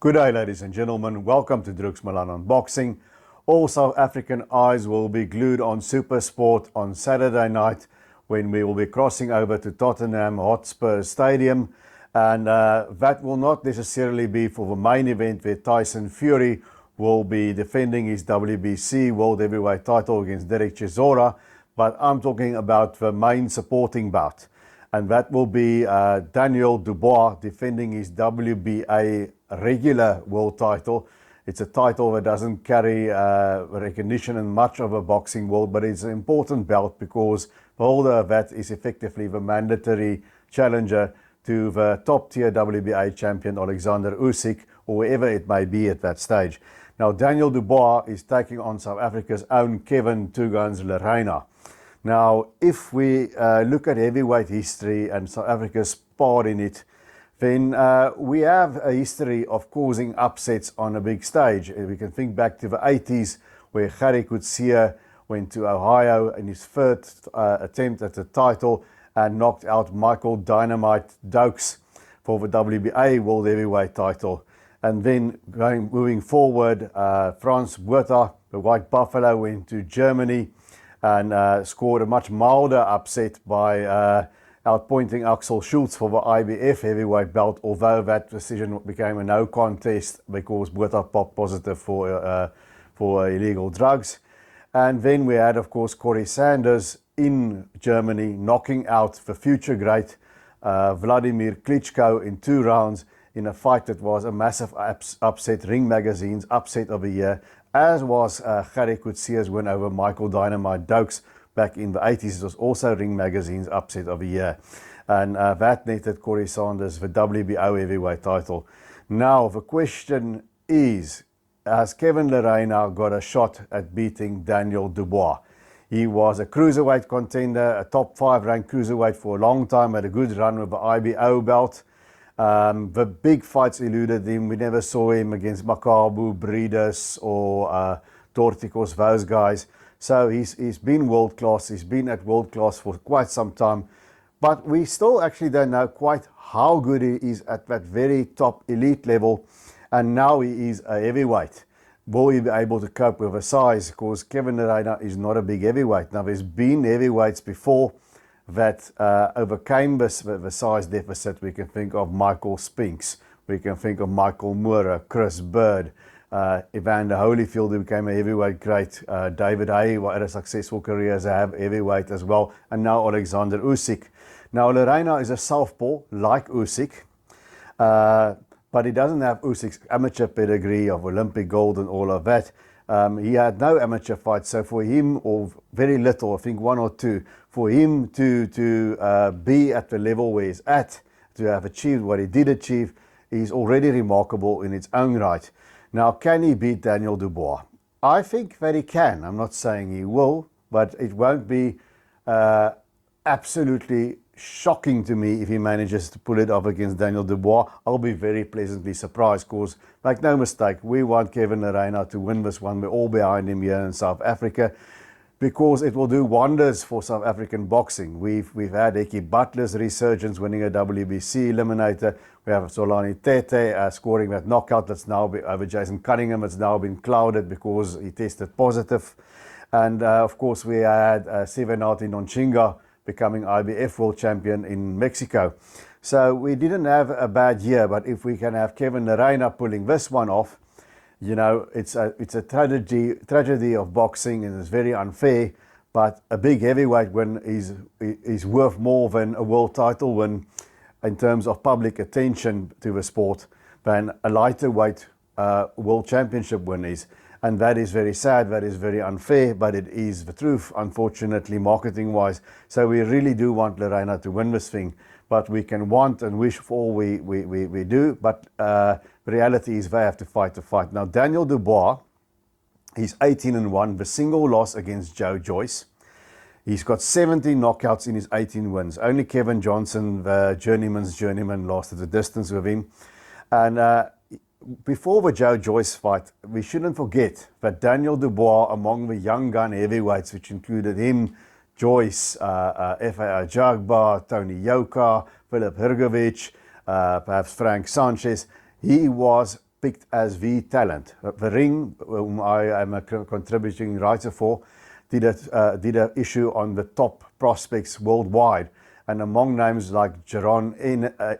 Good day, ladies and gentlemen. Welcome to Drux Milan Unboxing. All South African eyes will be glued on SuperSport on Saturday night when we will be crossing over to Tottenham Hotspur Stadium. And that will not necessarily be for the main event where Tyson Fury will be defending his WBC World Heavyweight title against Derek Chisora. But I'm talking about the main supporting bout. And that will be Daniel Dubois defending his WBA regular world title. It's a title that doesn't carry recognition in much of a boxing world, but it's an important belt because the holder of that is effectively the mandatory challenger to the top-tier WBA champion Alexander Usyk, or wherever it may be at that stage. Now, Daniel Dubois is taking on South Africa's own Kevin Two Guns Lerena. Now, if we look at heavyweight history and South Africa's part in it, then we have a history of causing upsets on a big stage. We can think back to the 80s where Gary Coetzee went to Ohio in his first attempt at the title and knocked out Michael Dynamite Dokes for the WBA World Heavyweight title. And then moving forward, Franz Botha, the White Buffalo, went to Germany and scored a much milder upset by outpointing Axel Schulz for the IBF heavyweight belt, although that decision became a no contest because Botha popped positive for illegal drugs. And then we had, of course, Corey Sanders in Germany knocking out the future great Vladimir Klitschko in 2 rounds in a fight that was a massive upset, Ring Magazine's upset of the year, as was Gary Coetzee's win over Michael Dynamite Dokes back in the 80s. It was also Ring Magazine's upset of the year. And that netted Corey Sanders the WBO heavyweight title. Now, the question is, has Kevin Lerena got a shot at beating Daniel Dubois? He was a cruiserweight contender, a top 5 ranked cruiserweight for a long time, had a good run with the IBO belt. The big fights eluded him. We never saw him against Makabu, Breeders or Torticos, those guys. So he's been world class. He's been at world class for quite some time. But we still actually don't know quite how good he is at that very top elite level. And now he is a heavyweight. Will he be able to cope with the size? Because Kevin Lerena is not a big heavyweight. Now, there's been heavyweights before that overcame the size deficit. We can think of Michael Spinks. We can think of Michael Moore, Chris Bird, Evander Holyfield, who became a heavyweight great, David Haye, who had a successful career as a heavyweight as well, and now Alexander Usyk. Now, Lerena is a southpaw like Usyk, but he doesn't have Usyk's amateur pedigree of Olympic gold and all of that. He had no amateur fights, so for him, or very little, I think 1 or 2, for him to be at the level where he's at, to have achieved what he did achieve, is already remarkable in its own right. Now, can he beat Daniel Dubois? I think that he can. I'm not saying he will, but it won't be absolutely shocking to me if he manages to pull it off against Daniel Dubois. I'll be very pleasantly surprised because, make no mistake, we want Kevin Lerena to win this one. We're all behind him here in South Africa because it will do wonders for South African boxing. We've had Eki Butler's resurgence, winning a WBC eliminator. We have Solani Tete scoring that knockout that's now over Jason Cunningham. It's now been clouded because he tested positive. And of course, we had Sevenati Nonchinga becoming IBF world champion in Mexico. So we didn't have a bad year, but if we can have Kevin Lerena pulling this one off, you know, it's a tragedy of boxing, and it's very unfair, but a big heavyweight win is worth more than a world title win in terms of public attention to the sport than a lighter weight world championship win is. And that is very sad, that is very unfair, but it is the truth, unfortunately, marketing-wise. So we really do want Lerena to win this thing, but we can want and wish for all we do, but the reality is they have to fight the fight. Now, Daniel Dubois, he's 18-1, the single loss against Joe Joyce. He's got 17 knockouts in his 18 wins. Only Kevin Johnson, the journeyman's journeyman, lasted the distance with him. And before the Joe Joyce fight, we shouldn't forget that Daniel Dubois, among the young gun heavyweights, which included him, Joyce, F.A. Jagba, Tony Yoka, Philip Hrgovic, perhaps Frank Sanchez, he was picked as the talent. The Ring, whom I am a contributing writer for, did an issue on the top prospects worldwide. And among names like Jeron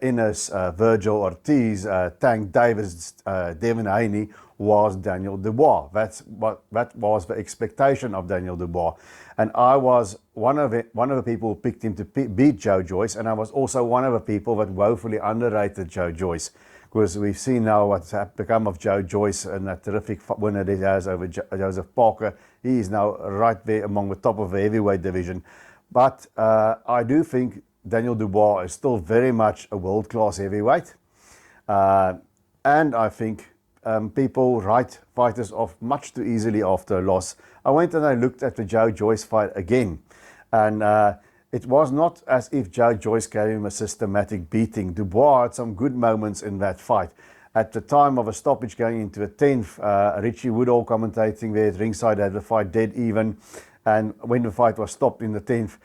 Ennis, Virgil Ortiz, Tank Davis, Devin Haney, was Daniel Dubois. That was the expectation of Daniel Dubois. And I was one of the people who picked him to beat Joe Joyce, and I was also one of the people that woefully underrated Joe Joyce, because we've seen now what's become of Joe Joyce and that terrific win that he has over Joseph Parker. He is now right there among the top of the heavyweight division. But I do think Daniel Dubois is still very much a world-class heavyweight. And I think people write fighters off much too easily after a loss. I went and I looked at the Joe Joyce fight again. And it was not as if Joe Joyce gave him a systematic beating. Dubois had some good moments in that fight. At the time of a stoppage going into the 10th, Richie Woodall commentating there at ringside had the fight dead even. And when the fight was stopped in the 10th,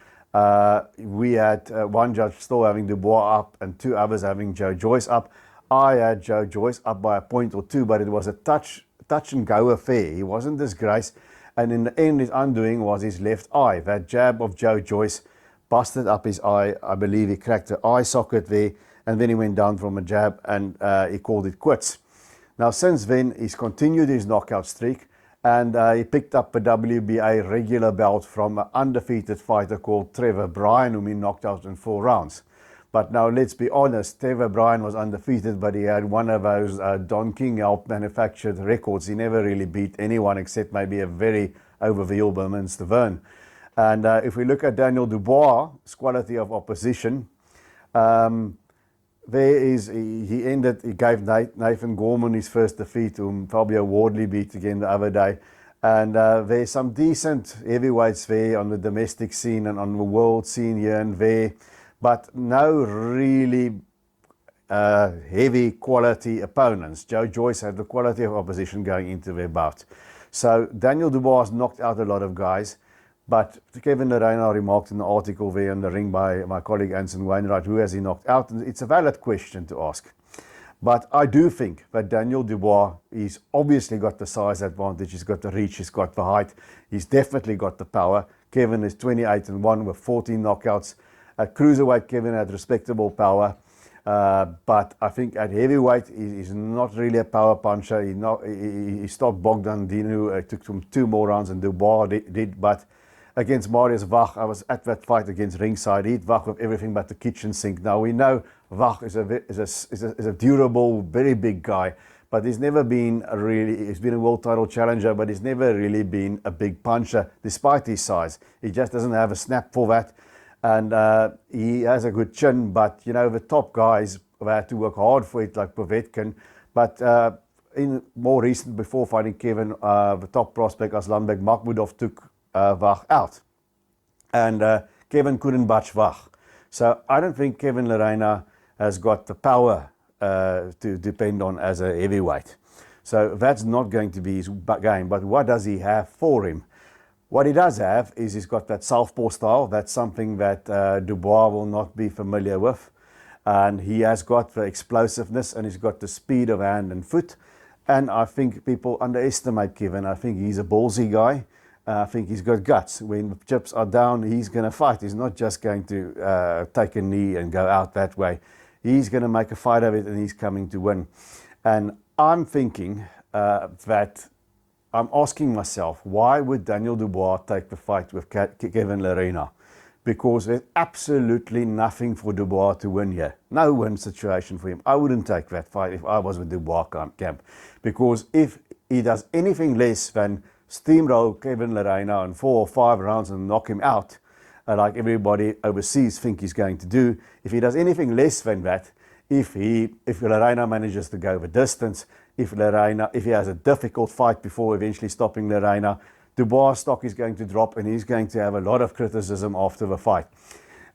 we had one judge still having Dubois up and two others having Joe Joyce up. I had Joe Joyce up by a point or two, but it was a touch and go affair. He wasn't disgraced. And in the end, his undoing was his left eye. That jab of Joe Joyce busted up his eye. I believe he cracked the eye socket there. And then he went down from a jab and he called it quits. Now, since then, he's continued his knockout streak. And he picked up a WBA regular belt from an undefeated fighter called Trevor Bryan, whom he knocked out in 4 rounds. But now, let's be honest, Trevor Bryan was undefeated, but he had one of those Don King help manufactured records. He never really beat anyone except maybe a very overvealed Berminster Vern. And if we look at Daniel Dubois' quality of opposition, he gave Nathan Gorman his first defeat, whom Fabio Wardley beat again the other day. And there's some decent heavyweights there on the domestic scene and on the world scene here and there, but no really heavy quality opponents. Joe Joyce had the quality of opposition going into their bout. So Daniel Dubois knocked out a lot of guys. But Kevin Lerena remarked in the article there in the Ring by my colleague Anson Wainwright, who has he knocked out? And it's a valid question to ask. But I do think that Daniel Dubois, he's obviously got the size advantage, he's got the reach, he's got the height, he's definitely got the power. Kevin is 28-1 with 14 knockouts. At cruiserweight, Kevin had respectable power. But I think at heavyweight, he's not really a power puncher. He stopped Bogdan Dinu. It took him 2 more rounds than Dubois did. But against Marius Wach, I was at that fight against ringside. He hit Wach with everything but the kitchen sink. Now we know Wach is a durable, very big guy, but he's never been he's been a world title challenger, but he's never really been a big puncher despite his size. He just doesn't have a snap for that. And he has a good chin, but you know, the top guys had to work hard for it, like Povetkin. But in more recent, before fighting Kevin, the top prospect Aslanbek Makhmudov took Wach out, and Kevin couldn't budge Wach. So I don't think Kevin Lerena has got the power to depend on as a heavyweight. So that's not going to be his game. But what does he have for him? What he does have is he's got that southpaw style. That's something that Dubois will not be familiar with. And he has got the explosiveness and he's got the speed of hand and foot. And I think people underestimate Kevin. I think he's a ballsy guy. I think he's got guts. When the chips are down, he's going to fight. He's not just going to take a knee and go out that way. He's going to make a fight of it and he's coming to win. And I'm thinking that I'm asking myself, why would Daniel Dubois take the fight with Kevin Lerena? Because there's absolutely nothing for Dubois to win here. No win situation for him. I wouldn't take that fight if I was with Dubois camp. Because if he does anything less than steamroll Kevin Lerena in 4 or 5 rounds and knock him out, like everybody overseas think he's going to do, if he does anything less than that, if Lerena manages to go the distance, if he has a difficult fight before eventually stopping Lerena, Dubois' stock is going to drop and he's going to have a lot of criticism after the fight.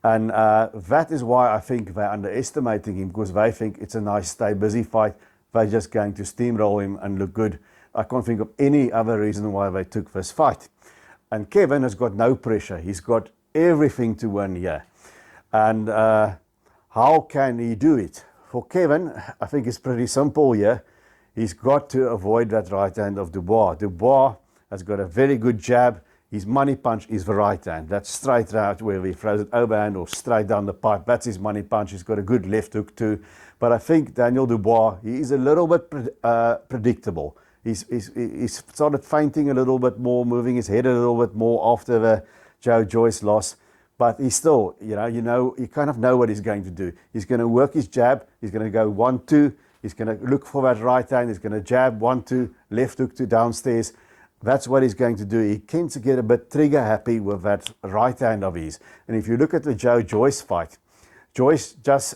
And that is why I think they're underestimating him, because they think it's a nice stay busy fight. They're just going to steamroll him and look good. I can't think of any other reason why they took this fight. And Kevin has got no pressure. He's got everything to win here. And how can he do it? For Kevin, I think it's pretty simple here. He's got to avoid that right hand of Dubois. Dubois has got a very good jab. His money punch is the right hand. That's straight out where he throws it overhand or straight down the pipe. That's his money punch. He's got a good left hook too. But I think Daniel Dubois, he is a little bit predictable. He's started feinting a little bit more, moving his head a little bit more after the Joe Joyce loss. But he's still, you kind of know what he's going to do. He's going to work his jab. He's going to go 1-2. He's going to look for that right hand. He's going to jab 1-2, left hook to downstairs. That's what he's going to do. He tends to get a bit trigger happy with that right hand of his. And if you look at the Joe Joyce fight, Joyce just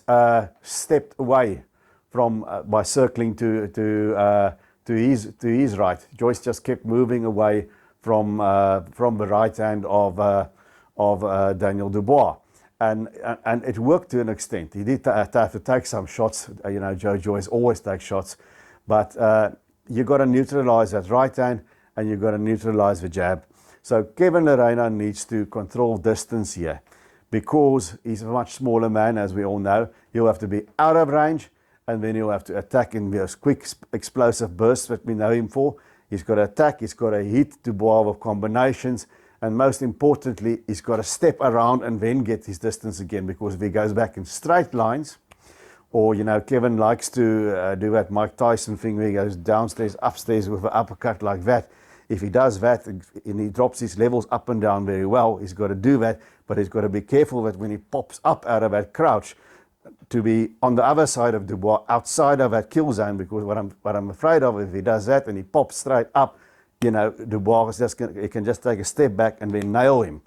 stepped away from by circling to his right. Joyce just kept moving away from the right hand of Daniel Dubois. And it worked to an extent. He did have to take some shots. Joe Joyce always takes shots. But you got to neutralize that right hand, and you've got to neutralize the jab. So Kevin Lerena needs to control distance here because he's a much smaller man, as we all know. He'll have to be out of range, and then he'll have to attack in those quick, explosive bursts that we know him for. He's got to attack, he's got to hit Dubois with combinations, and most importantly, he's got to step around and then get his distance again, because if he goes back in straight lines, or, Kevin likes to do that Mike Tyson thing where he goes downstairs, upstairs with an uppercut like that. If he does that and he drops his levels up and down very well, he's got to do that, but he's got to be careful that when he pops up out of that crouch, to be on the other side of Dubois, outside of that kill zone, because what I'm afraid of, if he does that and he pops straight up, Dubois he can just take a step back and then nail him.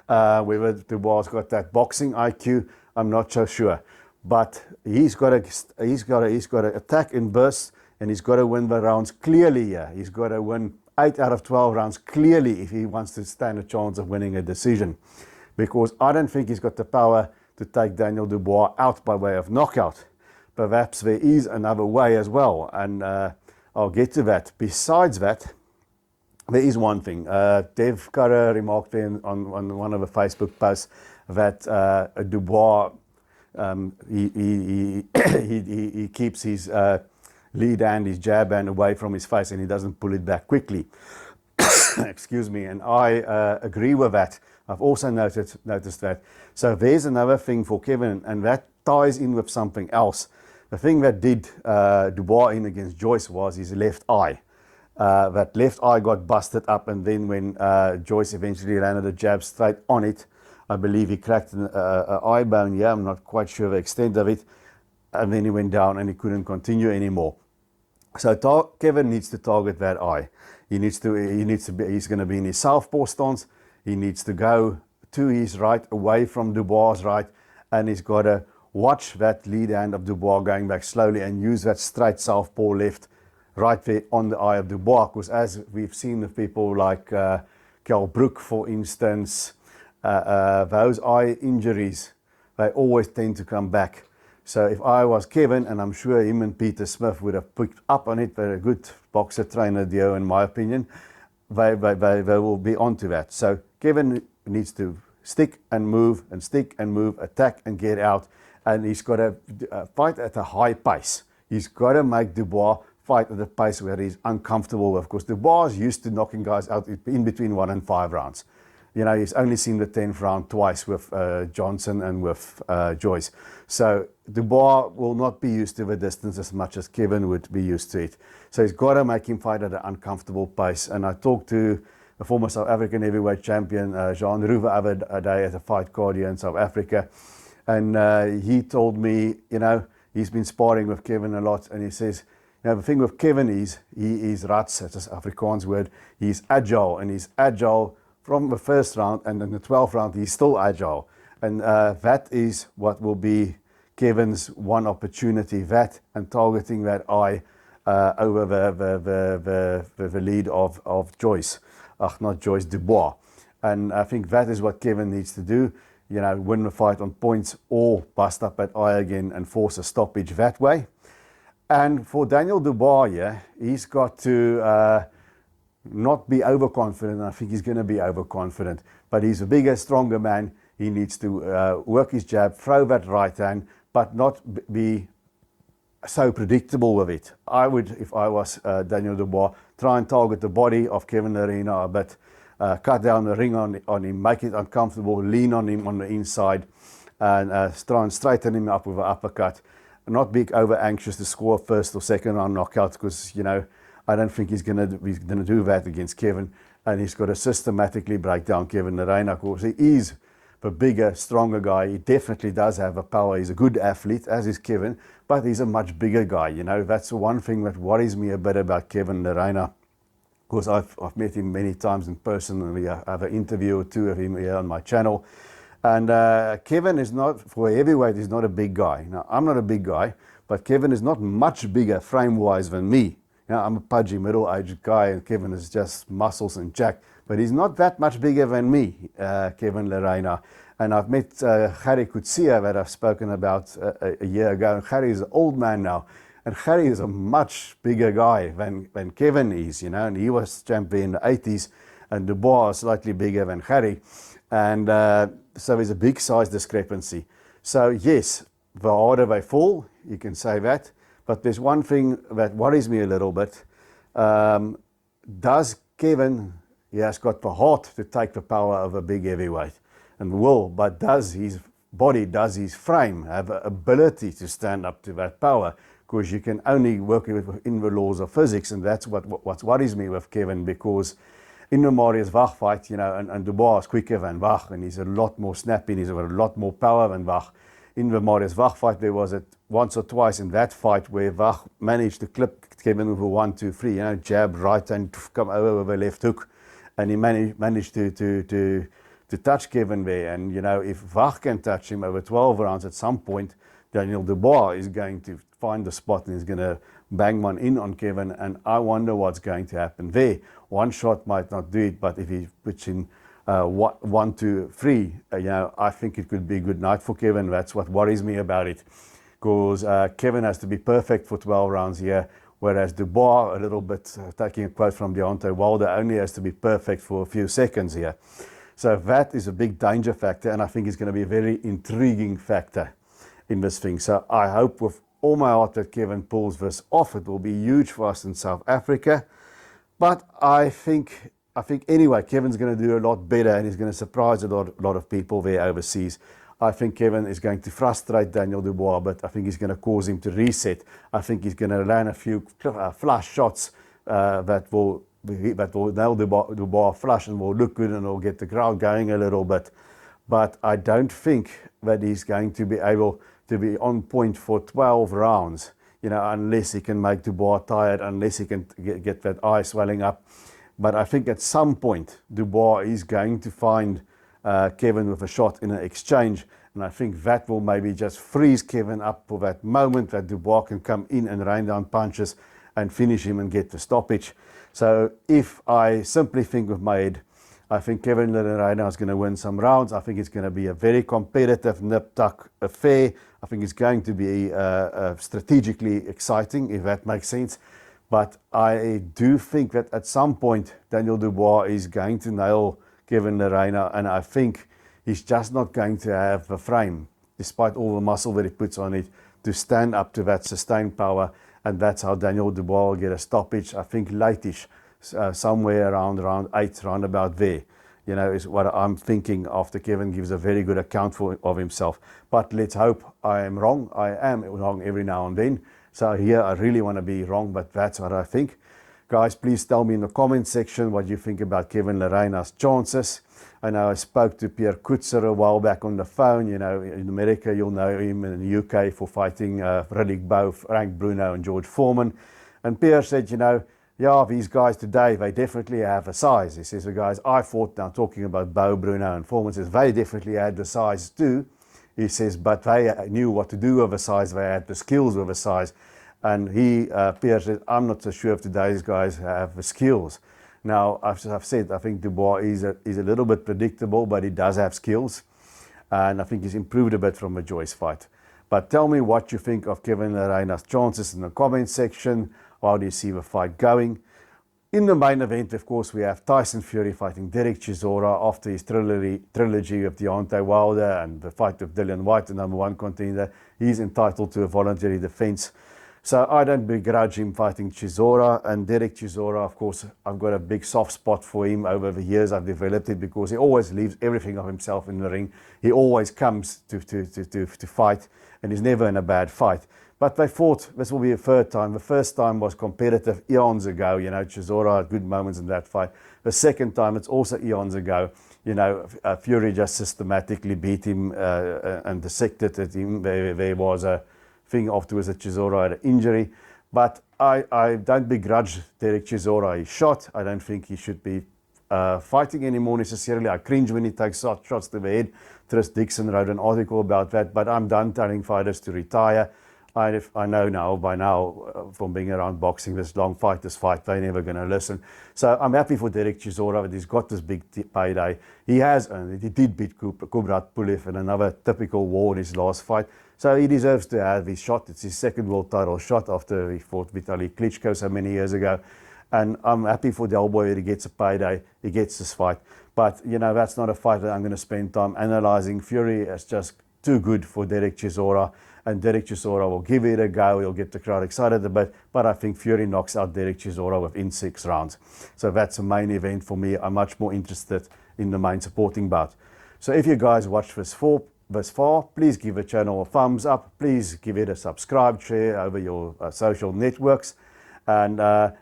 Whether Dubois got that boxing IQ, I'm not so sure. But he's got to attack in bursts, and he's got to win the rounds clearly here. He's got to win 8 out of 12 rounds clearly if he wants to stand a chance of winning a decision. Because I don't think he's got the power to take Daniel Dubois out by way of knockout. Perhaps there is another way as well, and I'll get to that. Besides that, there is one thing. Dev Currer remarked on one of the Facebook posts that Dubois, he keeps his lead hand, his jab hand away from his face, and he doesn't pull it back quickly. Excuse me, and I agree with that. I've also noticed that. So there's another thing for Kevin, and that ties in with something else. The thing that did Dubois in against Joyce was his left eye. That left eye got busted up, and then when Joyce eventually landed a jab straight on it, I believe he cracked an eye bone. Yeah, I'm not quite sure the extent of it. And then he went down and he couldn't continue anymore. So Kevin needs to target that eye. He's going to be in his southpaw stance. He needs to go to his right, away from Dubois' right, and he's got to watch that lead hand of Dubois going back slowly and use that straight southpaw left right there on the eye of Dubois. Because as we've seen with people like Kell Brook, for instance, those eye injuries, they always tend to come back. So if I was Kevin, and I'm sure him and Peter Smith would have picked up on it, they're a good boxer trainer duo in my opinion, they will be onto that. So Kevin needs to stick and move, attack and get out, and he's got to fight at a high pace. He's got to make Dubois fight at a pace where he's uncomfortable with, because Dubois is used to knocking guys out in between 1 and 5 rounds. He's only seen the 10th round twice with Johnson and with Joyce. So Dubois will not be used to the distance as much as Kevin would be used to it. So he's got to make him fight at an uncomfortable pace. And I talked to the former South African heavyweight champion, Jean Roux, the other day at a fight card here in South Africa. And he told me, he's been sparring with Kevin a lot. And he says, the thing with Kevin is, he is rats, that's an Afrikaans word. He's agile, and he's agile from the first round, and in the 12th round, he's still agile. And that is what will be Kevin's one opportunity, that and targeting that eye over the lead of Joyce. Not Joyce, Dubois. And I think that is what Kevin needs to do, win the fight on points or bust up that eye again and force a stoppage that way. And for Daniel Dubois, he's got to not be overconfident. I think he's going to be overconfident, but he's a bigger, stronger man. He needs to work his jab, throw that right hand, but not be so predictable with it. I would, if I was Daniel Dubois, try and target the body of Kevin Lerena a bit, cut down the ring on him, make it uncomfortable, lean on him on the inside, and try and straighten him up with an uppercut. Not be over anxious to score first or second round knockout, because, you know, I don't think he's gonna do that against Kevin, and he's got to systematically break down Kevin Lerena. Of course, he is the bigger, stronger guy. He definitely does have a power. He's a good athlete, as is Kevin, but he's a much bigger guy. You know, that's the one thing that worries me a bit about Kevin Lerena. Of course, I've met him many times in person, and we have an interview or two of him here on my channel. And Kevin is not, for a heavyweight, he's not a big guy. Now, I'm not a big guy, but Kevin is not much bigger frame-wise than me. You know, I'm a pudgy, middle-aged guy, and Kevin is just muscles and jack. But he's not that much bigger than me, Kevin Lerena. And I've met Harry Kutsia, that I've spoken about a year ago. And Harry is an old man now. And Harry is a much bigger guy than Kevin is, you know. And he was champion in the 80s. And Dubois is slightly bigger than Harry. And so there's a big size discrepancy. So yes, the harder they fall, you can say that. But there's one thing that worries me a little bit. Does Kevin, he has got the heart to take the power of a big heavyweight, and will, but does his body, does his frame have the ability to stand up to that power? Because you can only work within the laws of physics, and that's what worries me with Kevin, because in the Marius Wach fight, you know, and Dubois is quicker than Wach, and he's a lot more snappy, he's got a lot more power than Wach. In the Marius Wach fight, there was once or twice in that fight where Wach managed to clip Kevin with a 1, 2, 3, you know, jab, right, and come over with a left hook. And he managed to touch Kevin there. And, you know, if Wach can touch him over 12 rounds at some point, Daniel Dubois is going to find the spot and he's going to bang one in on Kevin. And I wonder what's going to happen there. One shot might not do it, but if he puts in 1, 2, 3, you know, I think it could be a good night for Kevin. That's what worries me about it. Because Kevin has to be perfect for 12 rounds here. Whereas Dubois, a little bit, taking a quote from Deontay Wilder, only has to be perfect for a few seconds here. So that is a big danger factor, and I think it's going to be a very intriguing factor in this thing. So I hope with all my heart that Kevin pulls this off. It will be huge for us in South Africa. But I think anyway, Kevin's going to do a lot better, and he's going to surprise a lot of people there overseas. I think Kevin is going to frustrate Daniel Dubois, but I think he's going to cause him to reset. I think he's going to land a few flush shots that will nail Dubois flush and will look good and will get the crowd going a little bit. But I don't think that he's going to be able to be on point for 12 rounds, you know, unless he can make Dubois tired, unless he can get that eye swelling up. But I think at some point, Dubois is going to find Kevin with a shot in an exchange, and I think that will maybe just freeze Kevin up for that moment that Dubois can come in and rain down punches and finish him and get the stoppage. So if I simply think with my head, I think Kevin Lerena is going to win some rounds. I think it's going to be a very competitive nip-tuck affair. I think it's going to be strategically exciting, if that makes sense. But I do think that at some point Daniel Dubois is going to nail Kevin Lerena, and I think he's just not going to have the frame, despite all the muscle that he puts on it, to stand up to that sustained power, and that's how Daniel Dubois will get a stoppage. I think late-ish, somewhere around round 8, round about there, you know, is what I'm thinking after Kevin gives a very good account of himself. But let's hope I am wrong. I am wrong every now and then. So here I really want to be wrong, but that's what I think. Guys, please tell me in the comment section what you think about Kevin Lerena's chances. I know I spoke to Pierre Kutzer a while back on the phone. You know, in America, you'll know him, in the UK for fighting Riddick Bowe, Frank Bruno and George Foreman. And Pierre said, you know, yeah, these guys today, they definitely have a size. He says, the guys I fought, now talking about Bowe, Bruno and Foreman, says they definitely had the size too. He says, but they knew what to do with the size. They had the skills with the size. And Pierre said, I'm not so sure if today's guys have the skills. Now, I've said, I think Dubois is a little bit predictable, but he does have skills. And I think he's improved a bit from the Joyce fight. But tell me what you think of Kevin Lerena's chances in the comment section. How do you see the fight going? In the main event, of course, we have Tyson Fury fighting Derek Chisora after his trilogy of Deontay Wilder and the fight of Dillian Whyte, the #1 contender. He's entitled to a voluntary defense. So I don't begrudge him fighting Chisora. And Derek Chisora, of course, I've got a big soft spot for him. Over the years I've developed it because he always leaves everything of himself in the ring. He always comes to fight, and he's never in a bad fight. But they fought, this will be a third time. The first time was competitive eons ago. You know, Chisora had good moments in that fight. The second time, it's also eons ago. You know, Fury just systematically beat him and dissected at him. There was a thing afterwards that Chisora had an injury. But I don't begrudge Derek Chisora. He shot. I don't think he should be fighting anymore necessarily. I cringe when he takes shots to the head. Tris Dixon wrote an article about that. But I'm done telling fighters to retire. I know now, by now, from being around boxing, this long fighters fight, they're never going to listen. So I'm happy for Derek Chisora that he's got this big payday. He has earned it. He did beat Kubrat Pulev in another typical war in his last fight. So he deserves to have his shot. It's his second world title shot after he fought Vitaly Klitschko so many years ago. And I'm happy for Del Boy that he gets a payday, he gets this fight. But, you know, that's not a fight that I'm going to spend time analysing. Fury is just too good for Derek Chisora. And Derek Chisora will give it a go. He'll get the crowd excited a bit. But I think Fury knocks out Derek Chisora within 6 rounds. So that's a main event for me. I'm much more interested in the main supporting bout. So if you guys watched this far, please give the channel a thumbs up. Please give it a subscribe, share over your social networks. And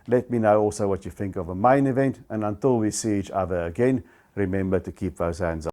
let me know also what you think of a main event. And until we see each other again, remember to keep those hands up.